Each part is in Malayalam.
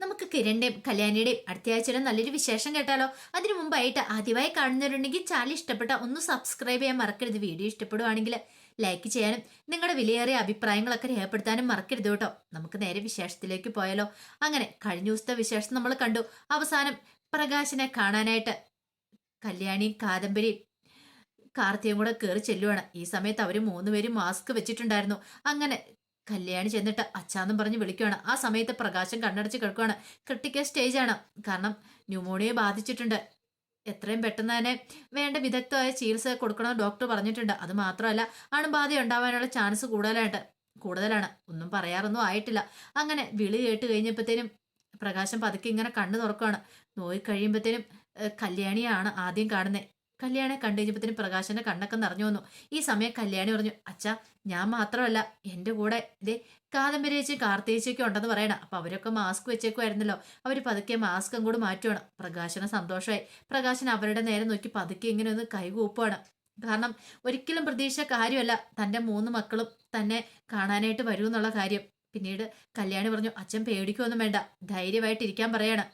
നമുക്ക് കിരണിന്റെയും കല്യാണിയുടെയും അടുത്തയാഴ്ചയുടെ നല്ലൊരു വിശേഷം കേട്ടാലോ. അതിനു മുമ്പായിട്ട് ആദ്യമായി കാണുന്നവരുണ്ടെങ്കിൽ ചാനൽ ഇഷ്ടപ്പെട്ട ഒന്ന് സബ്സ്ക്രൈബ് ചെയ്യാൻ മറക്കരുത്. വീഡിയോ ഇഷ്ടപ്പെടുവാണെങ്കിൽ ലൈക്ക് ചെയ്യാനും നിങ്ങളുടെ വിലയേറിയ അഭിപ്രായങ്ങളൊക്കെ രേഖപ്പെടുത്താനും മറക്കരുത് കേട്ടോ. നമുക്ക് നേരെ വിശേഷത്തിലേക്ക് പോയാലോ. അങ്ങനെ കഴിഞ്ഞ ദിവസത്തെ വിശേഷം നമ്മൾ കണ്ടു. അവസാനം പ്രകാശിനെ കാണാനായിട്ട് കല്യാണിയും കാദംബരിയും കാർത്തിയും കൂടെ കയറി ചെല്ലുവാണ്. ഈ സമയത്ത് അവര് മൂന്നുപേരും മാസ്ക് വെച്ചിട്ടുണ്ടായിരുന്നു. അങ്ങനെ കല്യാണി ചെന്നിട്ട് അച്ഛാന്നും പറഞ്ഞ് വിളിക്കുവാണ്. ആ സമയത്ത് പ്രകാശം കണ്ണടച്ച് കിടക്കുവാണ്. ക്രിട്ടിക്കൽ സ്റ്റേജ് ആണ്. കാരണം ന്യൂമോണിയ ബാധിച്ചിട്ടുണ്ട്. എത്രയും പെട്ടെന്ന് തന്നെ വേണ്ട വിദഗ്ധമായ ചികിത്സ കൊടുക്കണമെന്ന് ഡോക്ടർ പറഞ്ഞിട്ടുണ്ട്. അത് മാത്രമല്ല അണുബാധ ഉണ്ടാവാനുള്ള ചാൻസ് കൂടുതലാണ്. ഒന്നും പറയാറൊന്നും ആയിട്ടില്ല. അങ്ങനെ വിളി കേട്ട് കഴിഞ്ഞപ്പോഴത്തേനും പ്രകാശം പതുക്കെ ഇങ്ങനെ കണ്ണു തുറക്കുവാണ്. നോയി കഴിയുമ്പോഴത്തേനും കല്യാണിയാണ് ആദ്യം കാണുന്നത്. കല്യാണിയെ കണ്ടു കഴിഞ്ഞപ്പോഴത്തേനും പ്രകാശന്റെ കണ്ണൊക്കെ നിറഞ്ഞു വന്നു. ഈ സമയം കല്യാണി പറഞ്ഞു, അച്ഛാ ഞാൻ മാത്രമല്ല എൻ്റെ കൂടെ ഇതേ കാദംബരി ചേച്ചി കാർത്തികേച്ചിയൊക്കെ ഉണ്ടെന്ന് പറയണം. അപ്പൊ അവരൊക്കെ മാസ്ക് വെച്ചേക്കുമായിരുന്നല്ലോ. അവര് പതുക്കെ മാസ്ക് അങ്ങോട്ട് മാറ്റുവാണ്. പ്രകാശന് സന്തോഷമായി. പ്രകാശൻ അവരുടെ നേരെ നോക്കി പതുക്കെ ഇങ്ങനെ ഒന്ന് കൈകൂപ്പുവാണ്. കാരണം ഒരിക്കലും പ്രതീക്ഷ കാര്യമല്ല തൻ്റെ മൂന്ന് മക്കളും തന്നെ കാണാനായിട്ട് വരൂ എന്നുള്ള കാര്യം. പിന്നീട് കല്യാണി പറഞ്ഞു, അച്ഛൻ പേടിക്കൊന്നും വേണ്ട, ധൈര്യമായിട്ടിരിക്കാൻ പറയാണ്.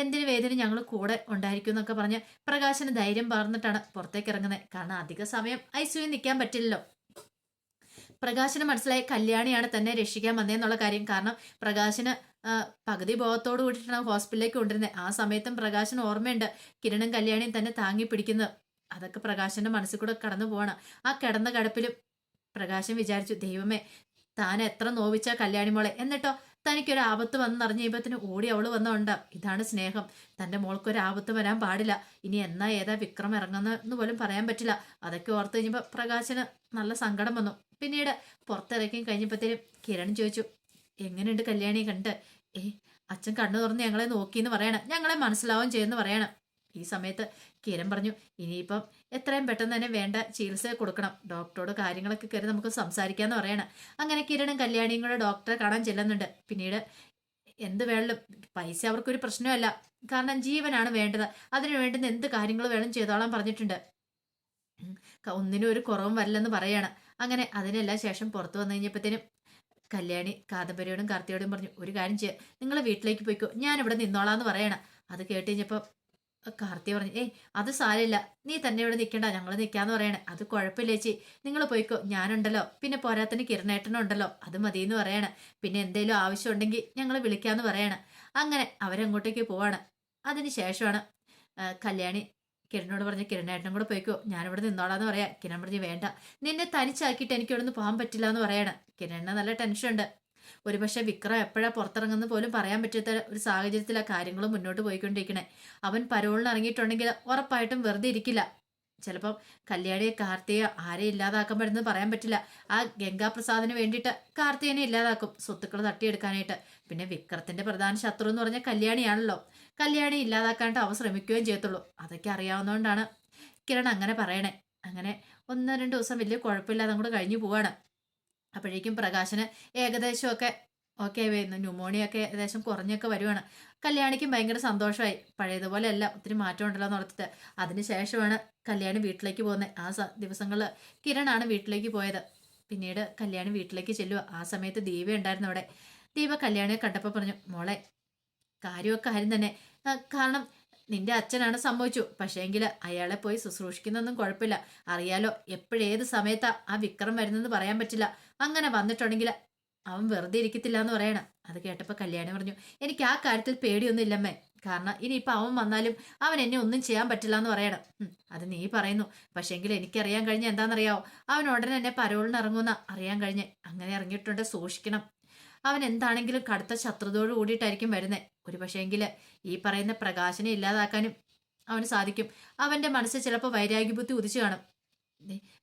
എന്തിനു വേദന ഞങ്ങൾ കൂടെ ഉണ്ടായിരിക്കും എന്നൊക്കെ പറഞ്ഞ് പ്രകാശന് ധൈര്യം പകർന്നിട്ടാണ് പുറത്തേക്ക് ഇറങ്ങുന്നത്. കാരണം അധിക സമയം ഐസിയുവിൽ നിൽക്കാൻ പറ്റില്ലല്ലോ. പ്രകാശന് മനസ്സിലായി കല്യാണിയാണ് തന്നെ രക്ഷിക്കാൻ വന്നതെന്നുള്ള കാര്യം. കാരണം പ്രകാശന് പകുതി ബോധത്തോട് കൂടിയിട്ടാണ് ഹോസ്പിറ്റലിലേക്ക് കൊണ്ടിരുന്നത്. ആ സമയത്തും പ്രകാശന് ഓർമ്മയുണ്ട് കിരണും കല്യാണിയും തന്നെ താങ്ങി പിടിക്കുന്നത്. അതൊക്കെ പ്രകാശന്റെ മനസ്സിൽ കൂടെ കടന്നു പോവാണ്. ആ കിടന്ന കിടപ്പിലും പ്രകാശൻ വിചാരിച്ചു, ദൈവമേ താൻ എത്ര നോവിച്ച കല്യാണി മോളെ, എന്നിട്ടോ തനിക്കൊരു ആപത്ത് വന്നറിഞ്ഞ കഴിയുമ്പത്തിന് ഓടി അവള് വന്നോണ്ട. ഇതാണ് സ്നേഹം. തന്റെ മോൾക്കൊരു ആപത്ത് വരാൻ പാടില്ല. ഇനി എന്നാ ഏതാ വിക്രം ഇറങ്ങുന്നെന്ന് പോലും പറയാൻ പറ്റില്ല. അതൊക്കെ ഓർത്ത് കഴിഞ്ഞപ്പോ പ്രകാശന് നല്ല സങ്കടം വന്നു. പിന്നീട് പുറത്തിറക്കി കഴിഞ്ഞപ്പോഴത്തേനും കിരൺ ചോദിച്ചു, എങ്ങനെയുണ്ട് കല്യാണി കണ്ട്? അച്ഛൻ കണ്ണു തുറന്ന് ഞങ്ങളെ നോക്കിന്ന് പറയണം, ഞങ്ങളെ മനസ്സിലാവും ചെയ്യുമെന്ന് പറയണം. ഈ സമയത്ത് കിരൺ പറഞ്ഞു, ഇനിയിപ്പം എത്രയും പെട്ടെന്ന് തന്നെ വേണ്ട ചികിത്സ കൊടുക്കണം. ഡോക്ടറോട് കാര്യങ്ങളൊക്കെ കയറി നമുക്ക് സംസാരിക്കാന്ന് പറയണം. അങ്ങനെ കിരണും കല്യാണിയും കൂടെ ഡോക്ടറെ കാണാൻ ചെല്ലുന്നുണ്ട്. പിന്നീട് എന്ത് വേണം, പൈസ അവർക്കൊരു പ്രശ്നമല്ല. കാരണം ജീവനാണ് വേണ്ടത്. അതിനു വേണ്ടുന്ന എന്ത് കാര്യങ്ങൾ വേണം ചെയ്തോളാൻ പറഞ്ഞിട്ടുണ്ട്. ഒന്നിനും ഒരു കുറവും വരില്ലെന്ന് പറയാണ്. അങ്ങനെ അതിനെല്ലാം ശേഷം പുറത്തു വന്നു കഴിഞ്ഞപ്പോഴത്തേനും കല്യാണി കാദംബരിയോടും കാർത്തിയോടും പറഞ്ഞു, ഒരു കാര്യം ചെയ്യുക, നിങ്ങൾ വീട്ടിലേക്ക് പോയിക്കോ, ഞാൻ ഇവിടെ നിന്നോളാന്ന് പറയണം. അത് കേട്ട് കഴിഞ്ഞപ്പോൾ കാർത്തി പറഞ്ഞു, അത് സാരമില്ല, നീ തന്നെ ഇവിടെ നിൽക്കണ്ട, ഞങ്ങൾ നിൽക്കാന്ന് പറയണേ. അത് കുഴപ്പമില്ല ചേച്ചി, നിങ്ങൾ പോയിക്കോ, ഞാനുണ്ടല്ലോ, പിന്നെ പോരാത്തിന് കിരണേട്ടനും ഉണ്ടല്ലോ, അത് മതിയെന്ന് പറയണ. പിന്നെ എന്തേലും ആവശ്യം ഉണ്ടെങ്കിൽ ഞങ്ങൾ വിളിക്കാന്ന് പറയണ. അങ്ങനെ അവരങ്ങോട്ടേക്ക് പോവാണ്. അതിന് ശേഷമാണ് കല്യാണി കിരണോട് പറഞ്ഞ്, കിരണേട്ടനും കൂടെ പോയിക്കോ, ഞാനിവിടെ നിന്നോളാന്ന് പറയാ. കിരൺ പറഞ്ഞു, വേണ്ട, നിന്നെ തനിച്ചാക്കിയിട്ട് എനിക്ക് ഇവിടെ നിന്ന് പോകാൻ പറ്റില്ല എന്ന് പറയണ. കിരണിന് നല്ല ടെൻഷനുണ്ട്. ഒരുപക്ഷെ വിക്രം എപ്പോഴാ പുറത്തിറങ്ങുന്ന പോലും പറയാൻ പറ്റാത്ത ഒരു സാഹചര്യത്തിലാണ് കാര്യങ്ങൾ മുന്നോട്ട് പോയിക്കൊണ്ടിരിക്കണേ. അവൻ പരോളിന് ഇറങ്ങിയിട്ടുണ്ടെങ്കിൽ ഉറപ്പായിട്ടും വെറുതെ ഇരിക്കില്ല. ചിലപ്പം കല്യാണിയെ കാർത്തിയെ ആരെ ഇല്ലാതാക്കാൻ പറ്റുന്നത് പറയാൻ പറ്റില്ല. ആ ഗംഗാപ്രസാദിന് വേണ്ടിയിട്ട് കാർത്തികനെ ഇല്ലാതാക്കും, സ്വത്തുക്കൾ തട്ടിയെടുക്കാനായിട്ട്. പിന്നെ വിക്രത്തിന്റെ പ്രധാന ശത്രു എന്ന് പറഞ്ഞാൽ കല്യാണിയാണല്ലോ. കല്യാണി ഇല്ലാതാക്കാനായിട്ട് അവ ശ്രമിക്കുകയും ചെയ്യത്തുള്ളൂ. അതൊക്കെ അറിയാവുന്നതുകൊണ്ടാണ് കിരൺ അങ്ങനെ പറയണേ. അങ്ങനെ ഒന്ന് രണ്ട് ദിവസം വലിയ കുഴപ്പമില്ലാതെ അങ്ങോട്ട് കഴിഞ്ഞു പോവാണ്. അപ്പോഴേക്കും പ്രകാശന് ഏകദേശമൊക്കെ ഓക്കെ വരുന്നു. ന്യൂമോണിയൊക്കെ ഏകദേശം കുറഞ്ഞൊക്കെ വരുവാണ്. കല്യാണിക്കും ഭയങ്കര സന്തോഷമായി. പഴയതുപോലെ അല്ല, ഒത്തിരി മാറ്റം ഉണ്ടല്ലോ എന്ന് ഓർത്തിട്ട്. അതിനുശേഷമാണ് കല്യാണി വീട്ടിലേക്ക് പോകുന്നത്. ആ ദിവസങ്ങളിൽ കിരണാണ് വീട്ടിലേക്ക് പോയത്. പിന്നീട് കല്യാണി വീട്ടിലേക്ക് ചെല്ലുക. ആ സമയത്ത് ദീപ ഉണ്ടായിരുന്നു അവിടെ. ദീപ കല്യാണിയെ കണ്ടപ്പോൾ പറഞ്ഞു, മോളെ കാര്യമൊക്കെ കാര്യം തന്നെ, കാരണം നിന്റെ അച്ഛനാണ് സംഭവിച്ചു. പക്ഷേങ്കിൽ അയാളെ പോയി ശുശ്രൂഷിക്കുന്നൊന്നും കുഴപ്പമില്ല. അറിയാലോ എപ്പോഴേത് സമയത്താ ആ വിക്രം വരുന്നെന്ന് പറയാൻ പറ്റില്ല. അങ്ങനെ വന്നിട്ടുണ്ടെങ്കിൽ അവൻ വെറുതെ ഇരിക്കത്തില്ല എന്ന് പറയണം. അത് കേട്ടപ്പോൾ കല്യാണി പറഞ്ഞു, എനിക്ക് ആ കാര്യത്തിൽ പേടിയൊന്നും ഇല്ലമ്മേ. കാരണം ഇനിയിപ്പോൾ അവൻ വന്നാലും അവൻ എന്നെ ഒന്നും ചെയ്യാൻ പറ്റില്ല എന്ന് പറയണം. അത് നീ പറയുന്നു, പക്ഷേങ്കിൽ എനിക്കറിയാൻ കഴിഞ്ഞ എന്താണെന്നറിയാവോ, അവൻ ഉടനെ എന്നെ പരോളിന് ഇറങ്ങുമെന്ന് അറിയാൻ കഴിഞ്ഞ്. അങ്ങനെ ഇറങ്ങിയിട്ടുണ്ട്, സൂക്ഷിക്കണം. അവൻ എന്താണെങ്കിലും കടുത്ത ശത്രുതയോട് കൂടിയിട്ടായിരിക്കും വരുന്നത്. ഒരു പക്ഷേങ്കിൽ ഈ പറയുന്ന പ്രകാശനെ ഇല്ലാതാക്കാനും അവന് സാധിക്കും. അവന്റെ മനസ്സിൽ ചിലപ്പോൾ വൈരാഗ്യബുദ്ധി ഉദിച്ചു കാണും.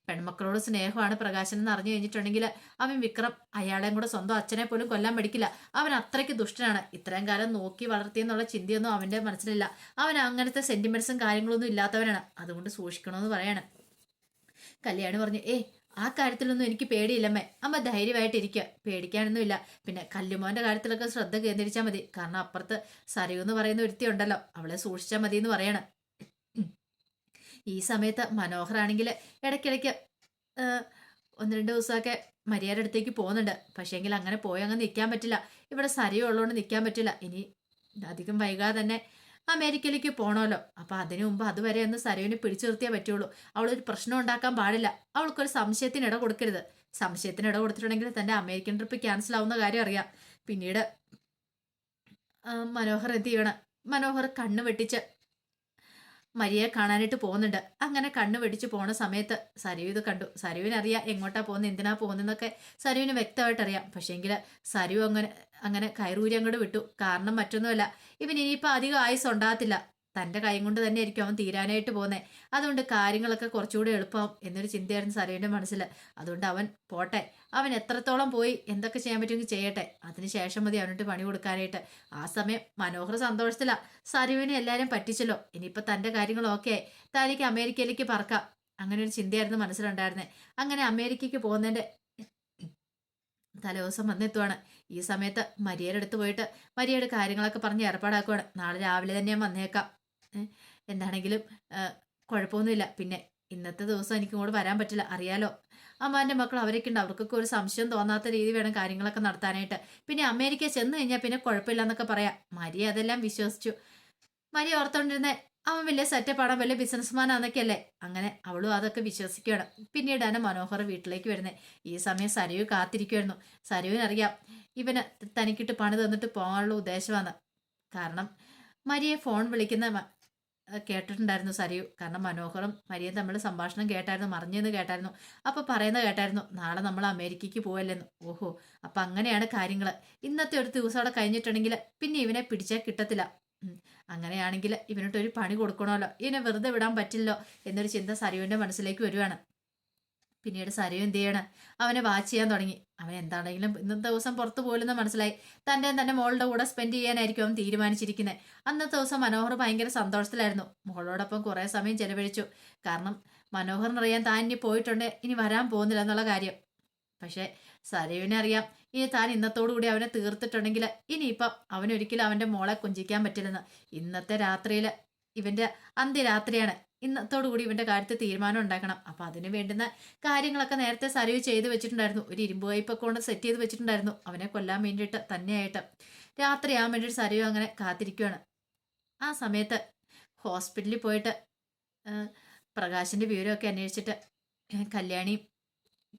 പെൺമക്കളോട് സ്നേഹമാണ് പ്രകാശൻ എന്ന് അറിഞ്ഞു കഴിഞ്ഞിട്ടുണ്ടെങ്കിൽ അവൻ വിക്രം അയാളെയും കൂടെ സ്വന്തം അച്ഛനെ പോലും കൊല്ലാൻ പഠിക്കില്ല. അവൻ അത്രയ്ക്ക് ദുഷ്ടനാണ്. ഇത്രയും കാലം നോക്കി വളർത്തിയെന്നുള്ള ചിന്തയൊന്നും അവന്റെ മനസ്സിലില്ല. അവൻ അങ്ങനത്തെ സെന്റിമെന്റ്സും കാര്യങ്ങളൊന്നും ഇല്ലാത്തവനാണ്. അതുകൊണ്ട് സൂക്ഷിക്കണമെന്ന് പറയാണ്. കല്യാണി പറഞ്ഞു, ആ കാര്യത്തിലൊന്നും എനിക്ക് പേടിയില്ലമ്മേ, അമ്മ ധൈര്യമായിട്ടിരിക്കുക, പേടിക്കാനൊന്നുമില്ല. പിന്നെ കല്ലുമോന്റെ കാര്യത്തിലൊക്കെ ശ്രദ്ധ കേന്ദ്രീകരിച്ചാൽ മതി. കാരണം അപ്പുറത്ത് സരയു എന്ന് പറയുന്ന ഒരുത്തി ഉണ്ടല്ലോ, അവളെ സൂക്ഷിച്ചാൽ മതി എന്ന് പറയണം. ഈ സമയത്ത് മനോഹറാണെങ്കിൽ ഇടയ്ക്കിടയ്ക്ക് ഒന്ന് രണ്ട് ദിവസമൊക്കെ മരിയാരുടെ അടുത്തേക്ക് പോകുന്നുണ്ട്. പക്ഷേങ്കിൽ അങ്ങനെ പോയി അങ്ങ് നിൽക്കാൻ പറ്റില്ല. ഇവിടെ സരയു ഉള്ളതുകൊണ്ട് നിൽക്കാൻ പറ്റില്ല. ഇനി അധികം വൈകാതെ തന്നെ അമേരിക്കയിലേക്ക് പോകണമല്ലോ. അപ്പൊ അതിനു മുമ്പ് അതുവരെ ഒന്ന് സരയുവിനെ പിടിച്ചു നിർത്തിയേ പറ്റുള്ളൂ. അവളൊരു പ്രശ്നം ഉണ്ടാക്കാൻ പാടില്ല. അവൾക്കൊരു സംശയത്തിന് ഇട കൊടുക്കരുത്. സംശയത്തിന് ഇട കൊടുത്തിട്ടുണ്ടെങ്കിൽ തന്റെ അമേരിക്കൻ ട്രിപ്പ് ക്യാൻസൽ ആവുന്ന കാര്യം അറിയാം. പിന്നീട് മനോഹർ എന്ത് ചെയ്യണം, മനോഹർ കണ്ണ് വെട്ടിച്ച് മരിയെ കാണാനായിട്ട് പോകുന്നുണ്ട്. അങ്ങനെ കണ്ണ് വെടിച്ച് പോണ സമയത്ത് സരയു ഇത് കണ്ടു. സരുവിനറിയാം എങ്ങോട്ടാ പോകുന്നത്, എന്തിനാ പോകുന്നതെന്നൊക്കെ സരുവിന് വ്യക്തമായിട്ട് അറിയാം. പക്ഷേങ്കിൽ സരു അങ്ങനെ അങ്ങനെ കയറൂരി അങ്ങോട്ട് വിട്ടു. കാരണം മറ്റൊന്നുമല്ല, ഇവൻ ഇനിയിപ്പോൾ അധികം ആയുസ് ഉണ്ടാകത്തില്ല. തൻ്റെ കൈ കൊണ്ട് തന്നെ ആയിരിക്കും അവൻ തീരാനായിട്ട് പോകുന്നത്. അതുകൊണ്ട് കാര്യങ്ങളൊക്കെ കുറച്ചുകൂടി എളുപ്പമാവും എന്നൊരു ചിന്തയായിരുന്നു സരുവിൻ്റെ മനസ്സിൽ. അതുകൊണ്ട് അവൻ പോട്ടെ, അവൻ എത്രത്തോളം പോയി എന്തൊക്കെ ചെയ്യാൻ പറ്റുമെങ്കിൽ ചെയ്യട്ടെ, അതിനുശേഷം മതി അവനോട്ട് പണി കൊടുക്കാനായിട്ട്. ആ സമയം മനോഹർ സന്തോഷത്തിലാ. സരുവിനെ എല്ലാവരും പറ്റിച്ചല്ലോ, ഇനിയിപ്പോൾ തൻ്റെ കാര്യങ്ങൾ ഓക്കെ ആയി, തനിക്ക് അമേരിക്കയിലേക്ക് പറക്കാം, അങ്ങനെ ഒരു ചിന്തയായിരുന്നു മനസ്സിലുണ്ടായിരുന്നത്. അങ്ങനെ അമേരിക്കയ്ക്ക് പോകുന്നതിൻ്റെ തലേദിവസം വന്നെത്തുവാണ്. ഈ സമയത്ത് മരിയയുടെ അടുത്ത് പോയിട്ട് മരിയയുടെ കാര്യങ്ങളൊക്കെ പറഞ്ഞ് ഏർപ്പാടാക്കുവാണ്. നാളെ രാവിലെ തന്നെ ഞാൻ വന്നേക്കാം, എന്താണെങ്കിലും കുഴപ്പമൊന്നുമില്ല. പിന്നെ ഇന്നത്തെ ദിവസം എനിക്ക് ഇങ്ങോട്ട് വരാൻ പറ്റില്ല, അറിയാലോ. അമ്മാൻ്റെ മക്കൾ അവരൊക്കെ ഉണ്ട്, അവർക്കൊക്കെ ഒരു സംശയം തോന്നാത്ത രീതി വേണം കാര്യങ്ങളൊക്കെ നടത്താനായിട്ട്. പിന്നെ അമേരിക്ക ചെന്ന് കഴിഞ്ഞാൽ പിന്നെ കുഴപ്പമില്ല എന്നൊക്കെ പറയാം. മരിയ അതെല്ലാം വിശ്വസിച്ചു. മരിയ ഓർത്തോണ്ടിരുന്നേ അവൻ വലിയ സെറ്റപ്പാണ്, വലിയ ബിസിനസ്മാൻ ആണെന്നൊക്കെയല്ലേ. അങ്ങനെ അവളും അതൊക്കെ വിശ്വസിക്കുകയാണ്. പിന്നീടാണ് മനോഹർ വീട്ടിലേക്ക് വരുന്നത്. ഈ സമയം സരയു കാത്തിരിക്കുമായിരുന്നു. സരുവിനറിയാം ഇവന് തനിക്കിട്ട് പണി തന്നിട്ട് പോകാനുള്ള ഉദ്ദേശമാണ്. കാരണം മരിയെ ഫോൺ വിളിക്കുന്ന കേട്ടിട്ടുണ്ടായിരുന്നു സരയു. കാരണം മനോഹറും മരിയയും തമ്മിൽ സംഭാഷണം കേട്ടായിരുന്നു, മറിഞ്ഞെന്ന് കേട്ടായിരുന്നു. അപ്പോൾ പറയുന്നത് കേട്ടായിരുന്നു, നാളെ നമ്മൾ അമേരിക്കയ്ക്ക് പോവല്ലെന്ന്. ഓഹോ, അപ്പം അങ്ങനെയാണ് കാര്യങ്ങൾ. ഇന്നത്തെ ഒരു ദിവസം അവിടെ കഴിഞ്ഞിട്ടുണ്ടെങ്കിൽ പിന്നെ ഇവനെ പിടിച്ചാൽ കിട്ടത്തില്ല. അങ്ങനെയാണെങ്കിൽ ഇവനോട്ടൊരു പണി കൊടുക്കണമല്ലോ, ഇവനെ വെറുതെ വിടാൻ പറ്റില്ലോ എന്നൊരു ചിന്ത സരയുവിൻ്റെ മനസ്സിലേക്ക് വരുവാണ്. പിന്നീട് സരയു എന്ത് ചെയ്യണം, അവനെ വാച്ച് ചെയ്യാൻ തുടങ്ങി. അവൻ എന്താണെങ്കിലും ഇന്നത്തെ ദിവസം പുറത്തു പോലെന്ന് മനസ്സിലായി. തൻ്റെ മോളുടെ കൂടെ സ്പെൻഡ് ചെയ്യാനായിരിക്കും അവൻ തീരുമാനിച്ചിരിക്കുന്നത്. അന്നത്തെ ദിവസം മനോഹർ ഭയങ്കര സന്തോഷത്തിലായിരുന്നു. മോളോടൊപ്പം കുറേ സമയം ചെലവഴിച്ചു. കാരണം മനോഹറിനറിയാൻ താൻ ഇനി പോയിട്ടുണ്ട്, ഇനി വരാൻ പോകുന്നില്ല എന്നുള്ള കാര്യം. പക്ഷേ സരയുവിനെ അറിയാം, ഇനി താൻ ഇന്നത്തോടുകൂടി അവനെ തീർത്തിട്ടുണ്ടെങ്കിൽ ഇനിയിപ്പം അവനൊരിക്കലും അവൻ്റെ മോളെ കൊഞ്ചിക്കാൻ പറ്റില്ലെന്ന്. ഇന്നത്തെ രാത്രിയിൽ ഇവൻ്റെ അന്ത്യരാത്രിയാണ്. ഇന്നത്തോടുകൂടി ഇവൻ്റെ കാര്യത്തിൽ തീരുമാനം ഉണ്ടാക്കണം. അപ്പം അതിന് വേണ്ടുന്ന കാര്യങ്ങളൊക്കെ നേരത്തെ സരയു ചെയ്ത് വെച്ചിട്ടുണ്ടായിരുന്നു. ഒരു ഇരുമ്പ് പൈപ്പൊക്കെ കൊണ്ട് സെറ്റ് ചെയ്ത് വെച്ചിട്ടുണ്ടായിരുന്നു അവനെ കൊല്ലാൻ വേണ്ടിയിട്ട് തന്നെയായിട്ട്. രാത്രിയാകാൻ വേണ്ടിയിട്ട് സരയു അങ്ങനെ കാത്തിരിക്കുകയാണ്. ആ സമയത്ത് ഹോസ്പിറ്റലിൽ പോയിട്ട് പ്രകാശിൻ്റെ വിവരമൊക്കെ അന്വേഷിച്ചിട്ട് കല്യാണിയും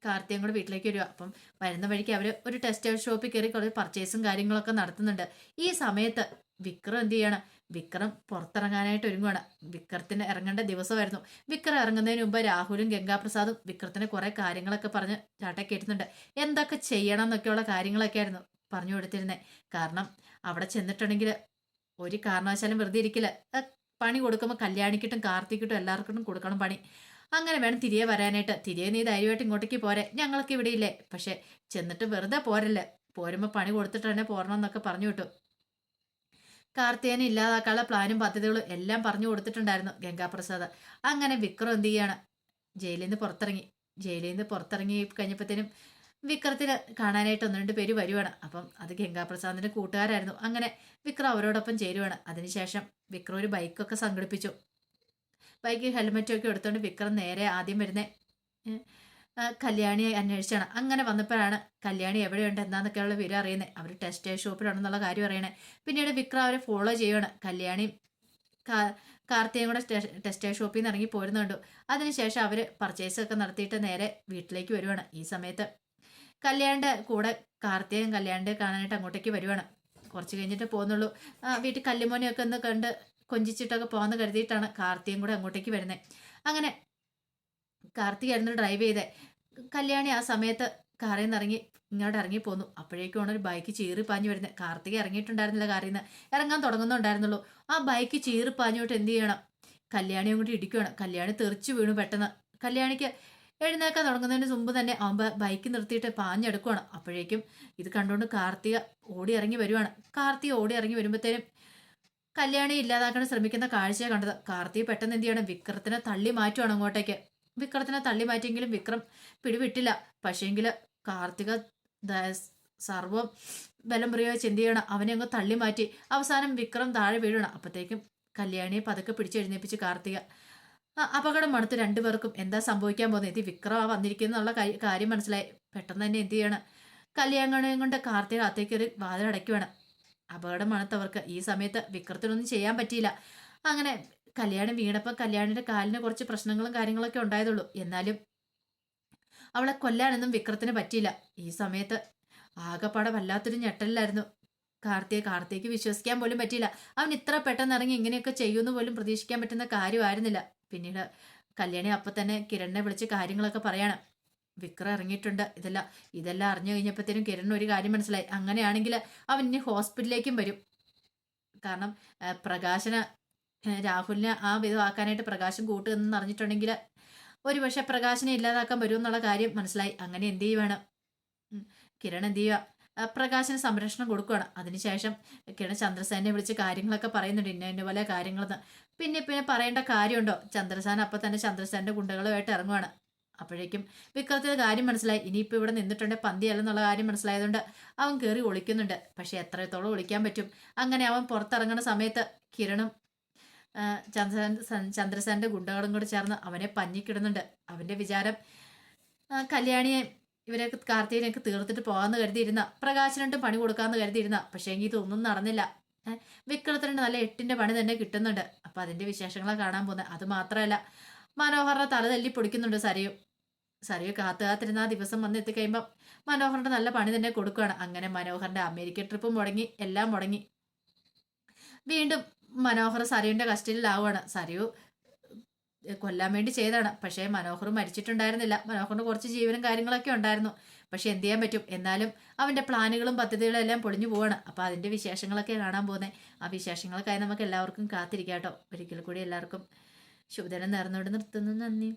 കാർത്തിയും കൂടെ വീട്ടിലേക്ക് വരിക. അപ്പം വരുന്ന വഴിക്ക് അവർ ഒരു ടെക്സ്റ്റൈൽ ഷോപ്പിൽ കയറി കുറച്ച് പർച്ചേസും കാര്യങ്ങളൊക്കെ നടത്തുന്നുണ്ട്. ഈ സമയത്ത് വിക്രം എന്ത് ചെയ്യണം, വിക്രം പുറത്തിറങ്ങാനായിട്ട് ഒരുങ്ങുകയാണ്. വിക്രത്തിന് ഇറങ്ങേണ്ട ദിവസമായിരുന്നു. വിക്രം ഇറങ്ങുന്നതിന് മുമ്പ് രാഹുലും ഗംഗാപ്രസാദും വിക്രത്തിന് കുറേ കാര്യങ്ങളൊക്കെ പറഞ്ഞ് ചാട്ട കേട്ടുന്നുണ്ട്. എന്തൊക്കെ ചെയ്യണം എന്നൊക്കെയുള്ള കാര്യങ്ങളൊക്കെ ആയിരുന്നു പറഞ്ഞു കൊടുത്തിരുന്നത്. കാരണം അവിടെ ചെന്നിട്ടുണ്ടെങ്കിൽ ഒരു കാരണവശാലും വെറുതെ ഇരിക്കില്ല. പണി കൊടുക്കുമ്പോൾ കല്യാണിക്കിട്ടും കാർത്തിക്കിട്ടും എല്ലാവർക്കും കൊടുക്കണം പണി. അങ്ങനെ വേണം തിരികെ വരാനായിട്ട്. തിരികെ നീ ധൈര്യമായിട്ട് ഇങ്ങോട്ടേക്ക് പോരെ, ഞങ്ങൾക്ക് ഇവിടെ ഇല്ലേ. പക്ഷെ ചെന്നിട്ട് വെറുതെ പോരല്ലേ, പോരുമ്പോൾ പണി കൊടുത്തിട്ട് തന്നെ പോരണം എന്നൊക്കെ പറഞ്ഞു വിട്ടു. കാർത്തികനെ ഇല്ലാതാക്കാനുള്ള പ്ലാനും പദ്ധതികളും എല്ലാം പറഞ്ഞു കൊടുത്തിട്ടുണ്ടായിരുന്നു ഗംഗാപ്രസാദ്. അങ്ങനെ വിക്രം എന്ത് ചെയ്യാണ്, ജയിലിൽ നിന്ന് പുറത്തിറങ്ങി കഴിഞ്ഞപ്പോഴത്തേനും വിക്രത്തിന് കാണാനായിട്ട് ഒന്ന് രണ്ട് പേര് വരുവാണ്. അപ്പം അത് ഗംഗാപ്രസാദിന്റെ കൂട്ടുകാരായിരുന്നു. അങ്ങനെ വിക്രം അവരോടൊപ്പം ചേരുവാണ്. അതിനുശേഷം വിക്രം ഒരു ബൈക്കൊക്കെ സംഘടിപ്പിച്ചു. ബൈക്ക് ഹെൽമെറ്റൊക്കെ എടുത്തുകൊണ്ട് വിക്രം നേരെ ആദ്യം വരുന്നേ കല്യാണിയെ അന്വേഷിച്ചാണ്. അങ്ങനെ വന്നപ്പോഴാണ് കല്യാണി എവിടെയുണ്ട് എന്താന്നൊക്കെയുള്ള വിവരം അറിയുന്നത്. അവർ ടെക്സ്റ്റൈൽ ഷോപ്പിലാണെന്നുള്ള കാര്യം അറിയണേ. പിന്നീട് വിക്രം അവരെ ഫോളോ ചെയ്യുകയാണ്. കല്യാണിയും കാർത്തികയും കൂടെ ടെക്സ്റ്റൈൽ ഷോപ്പിൽ നിന്ന് ഇറങ്ങി പോരുന്നുണ്ട്. അതിനുശേഷം അവർ പർച്ചേസൊക്കെ നടത്തിയിട്ട് നേരെ വീട്ടിലേക്ക് വരുവാണ്. ഈ സമയത്ത് കല്യാണിൻ്റെ കൂടെ കാർത്തികയും കല്യാണിൻ്റെ കാണാനായിട്ട് അങ്ങോട്ടേക്ക് വരുവാണ്. കുറച്ച് കഴിഞ്ഞിട്ട് പോകുന്നുള്ളൂ. വീട്ടിൽ കല്ലുമോനെയൊക്കെ ഒന്ന് കണ്ട് കൊഞ്ചിച്ചിട്ടൊക്കെ പോകാമെന്ന് കരുതിയിട്ടാണ് കാർത്തികയും കൂടെ അങ്ങോട്ടേക്ക് വരുന്നത്. അങ്ങനെ കാർത്തികായിരുന്നു ഡ്രൈവ് ചെയ്തേ. കല്യാണി ആ സമയത്ത് കാറിൽ നിന്ന് ഇങ്ങോട്ട് ഇറങ്ങി പോന്നു. അപ്പോഴേക്കുമാണ് ഒരു ബൈക്ക് ചീറിപ്പാഞ്ഞു വരുന്നത്. കാർത്തിക ഇറങ്ങിയിട്ടുണ്ടായിരുന്നില്ല, കാറിൽ നിന്ന് ഇറങ്ങാൻ തുടങ്ങുന്നുണ്ടായിരുന്നുള്ളൂ. ആ ബൈക്ക് ചീറിപ്പാഞ്ഞോട്ട് എന്ത് ചെയ്യണം, കല്യാണിയും കൂടി ഇടിക്കുകയാണ്. കല്യാണി തെറിച്ചു വീണു. പെട്ടെന്ന് കല്യാണിക്ക് എഴുന്നേക്കാൻ തുടങ്ങുന്നതിന് മുമ്പ് തന്നെ ബൈക്ക് നിർത്തിയിട്ട് പാഞ്ഞെടുക്കുകയാണ്. അപ്പോഴേക്കും ഇത് കണ്ടുകൊണ്ട് കാർത്തിക ഓടി ഇറങ്ങി വരുവാണ്. കാർത്തിക ഓടി ഇറങ്ങി വരുമ്പോഴത്തേനും കല്യാണി ഇല്ലാതാക്കാൻ ശ്രമിക്കുന്ന കാഴ്ചയെ കണ്ടത്. കാർത്തിക പെട്ടെന്ന് എന്ത് ചെയ്യണം, വിക്രത്തിനെ തള്ളി മാറ്റുവാണ് അങ്ങോട്ടേക്ക്. വിക്രത്തിനെ തള്ളി മാറ്റിയെങ്കിലും വിക്രം പിടിവിട്ടില്ല. പക്ഷേങ്കിൽ കാർത്തിക സർവം ബലം പ്രയോഗിച്ച് എന്ത് ചെയ്യണം, അവനെ അങ്ങ് തള്ളി മാറ്റി. അവസാനം വിക്രം താഴെ വീഴണം. അപ്പോഴത്തേക്കും കല്യാണിയെ പതുക്കെ പിടിച്ചെഴുന്നേപ്പിച്ച് കാർത്തിക. അപകടം മണത്ത് രണ്ടുപേർക്കും എന്താ സംഭവിക്കാൻ പോകുന്നത്, ഇത് വിക്രം വന്നിരിക്കുന്നുള്ള കാര്യം മനസ്സിലായി. പെട്ടെന്ന് തന്നെ എന്ത് ചെയ്യണം, കല്യാണം കൊണ്ട് കാർത്തിക അകത്തേക്ക് ഒരു വാതിലടയ്ക്കുവാണ്. അപകടം മണത്തവർക്ക്. ഈ സമയത്ത് വിക്രത്തിനൊന്നും ചെയ്യാൻ പറ്റിയില്ല. അങ്ങനെ കല്യാണം വീണപ്പം കല്യാണിന്റെ കാലിന് കുറച്ച് പ്രശ്നങ്ങളും കാര്യങ്ങളൊക്കെ ഉണ്ടായതുള്ളൂ. എന്നാലും അവളെ കൊല്ലാനൊന്നും വിക്രത്തിന് പറ്റിയില്ല. ഈ സമയത്ത് ആകെപ്പാടെ വല്ലാത്തൊരു ഞെട്ടലിലായിരുന്നു കാർത്തികയ്ക്ക് വിശ്വസിക്കാൻ പോലും പറ്റിയില്ല. അവൻ ഇത്ര പെട്ടെന്ന് ഇറങ്ങി ഇങ്ങനെയൊക്കെ ചെയ്യുമെന്ന് പോലും പ്രതീക്ഷിക്കാൻ പറ്റുന്ന കാര്യമായിരുന്നില്ല. പിന്നീട് കല്യാണി അപ്പം തന്നെ കിരണിനെ വിളിച്ച് കാര്യങ്ങളൊക്കെ പറയാണ്. വിക്രം ഇറങ്ങിയിട്ടുണ്ട്. ഇതെല്ലാം അറിഞ്ഞു കഴിഞ്ഞപ്പോഴത്തേനും കിരണിന് ഒരു കാര്യം മനസ്സിലായി. അങ്ങനെയാണെങ്കിൽ അവൻ ഇനി ഹോസ്പിറ്റലിലേക്കും വരും. കാരണം പ്രകാശന് രാഹുലിനെ ആ വിധമാക്കാനായിട്ട് പ്രകാശം കൂട്ടുകയെന്ന് അറിഞ്ഞിട്ടുണ്ടെങ്കിൽ ഒരുപക്ഷെ പ്രകാശനെ ഇല്ലാതാക്കാൻ വരുമെന്നുള്ള കാര്യം മനസ്സിലായി. അങ്ങനെ എന്ത് ചെയ്യുവാണ് കിരൺ എന്ത് ചെയ്യുക, പ്രകാശന് സംരക്ഷണം കൊടുക്കുകയാണ്. അതിനുശേഷം കിരൺ ചന്ദ്രസേനെ വിളിച്ച് കാര്യങ്ങളൊക്കെ പറയുന്നുണ്ട്. ഇന്ന പോലെ കാര്യങ്ങളെന്ന്. പിന്നെ പറയേണ്ട കാര്യമുണ്ടോ? ചന്ദ്രസേന അപ്പം തന്നെ ചന്ദ്രസേൻ്റെ ഗുണ്ടകളുമായിട്ട് ഇറങ്ങുവാണ്. അപ്പോഴേക്കും വിക്രത്തിന് കാര്യം മനസ്സിലായി. ഇനിയിപ്പോൾ ഇവിടെ നിന്നിട്ടുണ്ടെങ്കിൽ പന്തിയല്ലെന്നുള്ള കാര്യം മനസ്സിലായതുകൊണ്ട് അവൻ കയറി ഒളിക്കുന്നുണ്ട്. പക്ഷെ എത്രത്തോളം ഒളിക്കാൻ പറ്റും? അങ്ങനെ അവൻ പുറത്തിറങ്ങുന്ന സമയത്ത് കിരണും ചന്ദ്രസേൻ്റെ ഗുണ്ടകളും കൂടെ ചേർന്ന് അവനെ പഞ്ഞിക്കിടുന്നുണ്ട്. അവൻ്റെ വിചാരം കല്യാണിയെ ഇവരെയൊക്കെ കാർത്തികനെയൊക്കെ തീർത്തിട്ട് പോകാമെന്ന് കരുതിയിരുന്ന, പ്രകാശനിട്ടും പണി കൊടുക്കാമെന്ന് കരുതിയിരുന്ന. പക്ഷേ എങ്കിൽ ഇതൊന്നും നടന്നില്ല. വിക്രത്തിന് നല്ല 8ന്റെ പണി തന്നെ കിട്ടുന്നുണ്ട്. അപ്പം അതിൻ്റെ വിശേഷങ്ങളാണ് കാണാൻ പോകുന്നത്. അത് മാത്രമല്ല, മനോഹറിനെ തല തല്ലി പൊടിക്കുന്നുണ്ട് സരയു കാത്തിരുന്ന ആ ദിവസം വന്ന് എത്തിക്കഴിയുമ്പം മനോഹറിന്റെ നല്ല പണി തന്നെ കൊടുക്കുകയാണ്. അങ്ങനെ മനോഹറിന്റെ അമേരിക്ക ട്രിപ്പ് മുടങ്ങി, എല്ലാം മുടങ്ങി. വീണ്ടും മനോഹർ സരയുവിന്റെ കസ്റ്റഡിയിലാവുകയാണ്. സരയു കൊല്ലാൻ വേണ്ടി ചെയ്താണ്. പക്ഷേ മനോഹർ മരിച്ചിട്ടുണ്ടായിരുന്നില്ല. മനോഹറിന് കുറച്ച് ജീവനും കാര്യങ്ങളൊക്കെ ഉണ്ടായിരുന്നു. പക്ഷെ എന്ത് ചെയ്യാൻ പറ്റും? എന്നാലും അവന്റെ പ്ലാനുകളും പദ്ധതികളും എല്ലാം പൊളിഞ്ഞു പോവാണ്. അപ്പൊ അതിന്റെ വിശേഷങ്ങളൊക്കെ കാണാൻ പോകുന്നത്. ആ വിശേഷങ്ങൾക്കായി നമുക്ക് എല്ലാവർക്കും കാത്തിരിക്കാം കേട്ടോ. ഒരിക്കൽ കൂടി എല്ലാവർക്കും ശുഭദിനം നേർന്നുകൊണ്ട് നിർത്തുന്നു. നന്ദി.